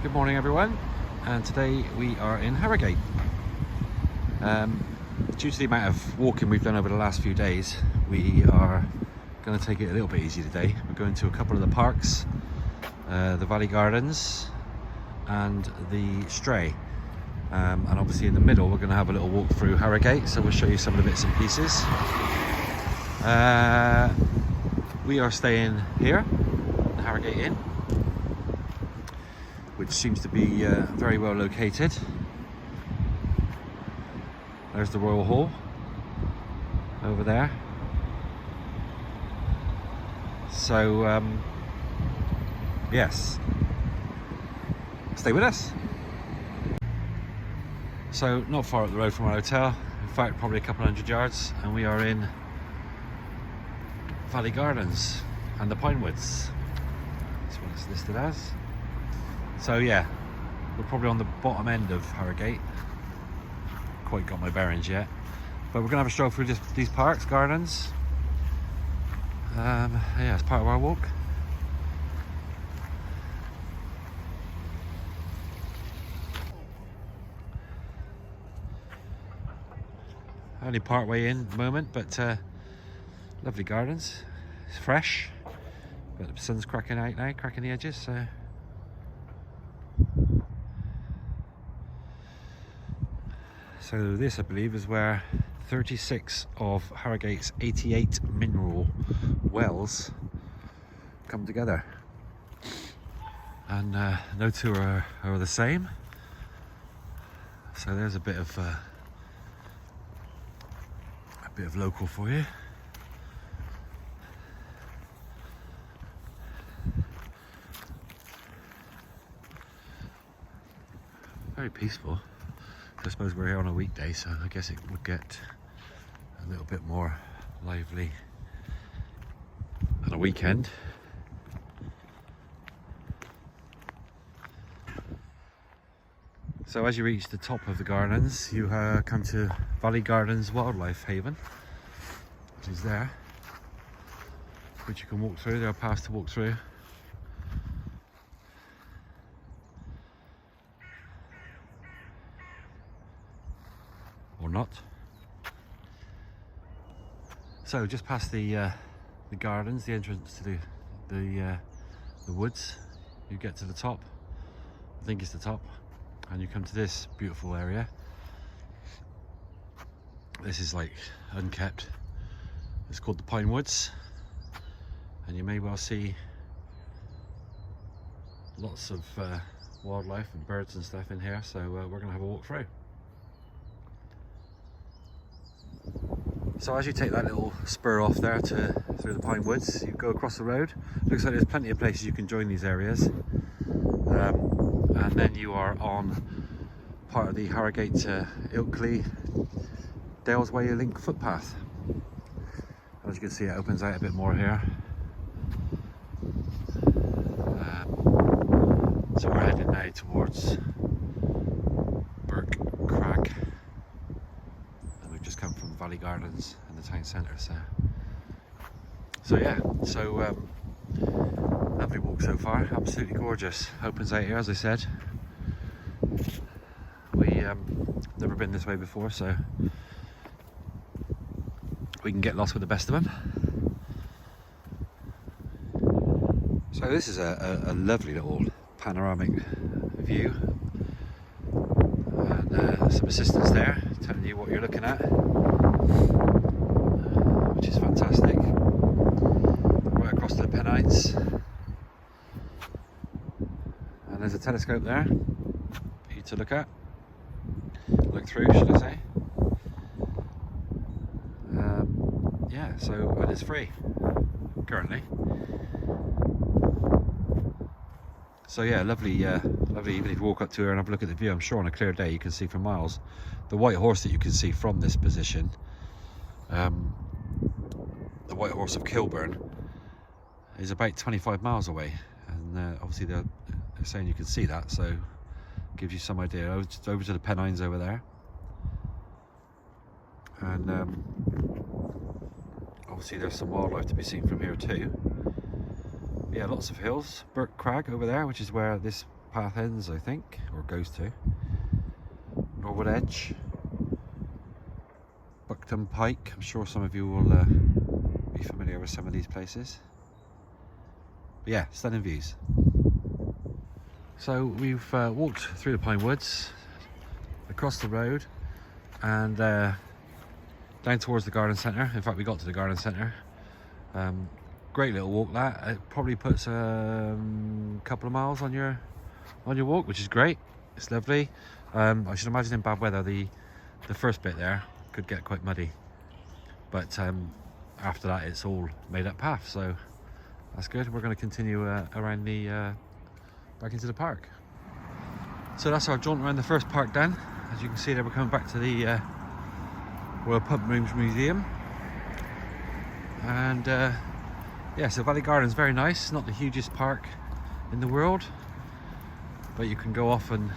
Good morning everyone, and today we are in Harrogate. Due to the amount of walking we've done over the last few days, we are going to take it a little bit easy today. We're going to a couple of the parks, the Valley Gardens and the Stray, and obviously in the middle we're going to have a little walk through Harrogate, so we'll show you some of the bits and pieces. We are staying here, the Harrogate Inn, which seems to be very well located. There's the Royal Hall over there. So yes, stay with us. So not far up the road from our hotel, in fact probably a couple hundred yards, and we are in Valley Gardens and the Pinewoods. That's what it's listed as. So yeah, we're probably on the bottom end of Harrogate. Quite got my bearings yet, but we're gonna have a stroll through these parks, gardens. Yeah, it's part of our walk. Only part way in at the moment, but lovely gardens. It's fresh, but the sun's cracking out now, cracking the edges. So this, I believe, is where 36 of Harrogate's 88 mineral wells come together, and no two are the same. So there's a bit of local for you. Very peaceful. I suppose we're here on a weekday, so I guess it would get a little bit more lively on a weekend. So as you reach the top of the gardens, you come to Valley Gardens Wildlife Haven, which is there, which you can walk through. There are paths to walk through. Or not. So just past the gardens, the entrance to the woods, you get to the top. I think it's the top, and you come to this beautiful area. This is like unkept. It's called the Pinewoods, and you may well see lots of wildlife and birds and stuff in here. So we're going to have a walk through. So as you take that little spur off there through the Pine Woods, you go across the road. Looks like there's plenty of places you can join these areas, and then you are on part of the Harrogate Ilkley Dalesway Link footpath. As you can see, it opens out a bit more here. So we're heading now towards Burke Crag. Just come from Valley Gardens and the town centre, so yeah, lovely walk so far, absolutely gorgeous. Opens out here, as I said. We never been this way before, so we can get lost with the best of them. So this is a lovely little panoramic view, and some assistants there telling you what you're looking at, which is fantastic. Right across to the Pennines, and there's a telescope there for you to look through, should I say. Yeah, so, and it's free currently. So yeah, lovely, lovely. Even if you walk up to her and have a look at the view, I'm sure on a clear day you can see for miles. The White Horse that you can see from this position, the White Horse of Kilburn, is about 25 miles away, and obviously they're saying you can see that, so it gives you some idea. Over to the Pennines over there, and obviously there's some wildlife to be seen from here too. Yeah, lots of hills. Burke Crag over there, which is where this footpath ends, I think, or goes to. Norwood Edge, Buckton Pike. I'm sure some of you will be familiar with some of these places. But yeah, stunning views. So we've walked through the pine woods, across the road, and down towards the garden centre. In fact, we got to the garden centre. Great little walk that. It probably puts a couple of miles on your walk, which is great. It's lovely. I should imagine in bad weather the first bit there could get quite muddy, but after that it's all made up path, so that's good. We're going to continue around the back into the park. So that's our jaunt around the first park done. As you can see there, we're coming back to the Royal Pump Rooms Museum, and yeah, so Valley Garden's very nice. Not the hugest park in the world, but you can go off and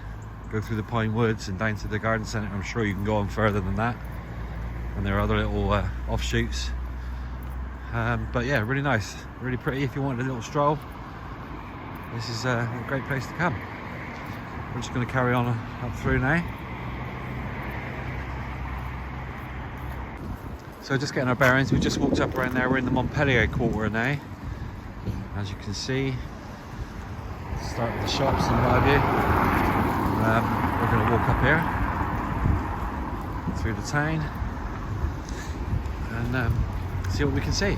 go through the pine woods and down to the garden centre. I'm sure you can go on further than that, and there are other little offshoots, but yeah, really nice, really pretty. If you wanted a little stroll, this is a great place to come. We're just going to carry on up through now. So just getting our bearings, we just walked up around there. We're in the Montpellier quarter now, as you can see. Start with the shops and what have you. We're going to walk up here through the town and see what we can see.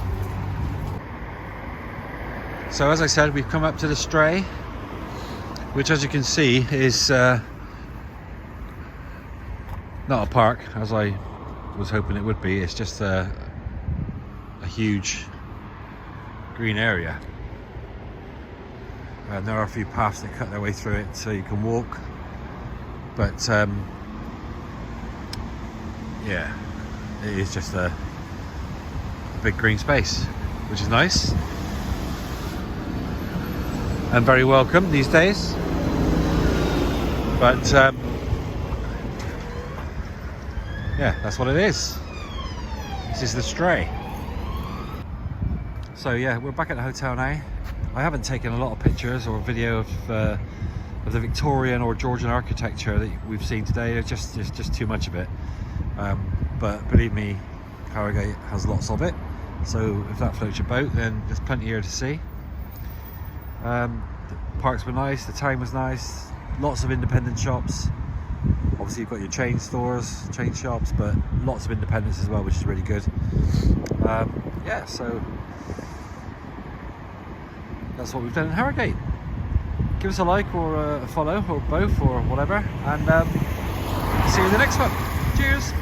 So as I said, we've come up to the Stray, which, as you can see, is not a park as I was hoping it would be. It's just a huge green area, and there are a few paths that cut their way through it so you can walk, but yeah, it is just a big green space, which is nice and very welcome these days. But yeah, that's what it is. This is the Stray. So yeah, we're back at the hotel now. I haven't taken a lot of pictures or video of the Victorian or Georgian architecture that we've seen today. It's just too much of it. But believe me, Harrogate has lots of it. So if that floats your boat, then there's plenty here to see. The parks were nice, the town was nice, lots of independent shops. Obviously you've got your chain stores, chain shops, but lots of independents as well, which is really good. Yeah, so that's what we've done in Harrogate. Give us a like or a follow or both or whatever, and see you in the next one. Cheers!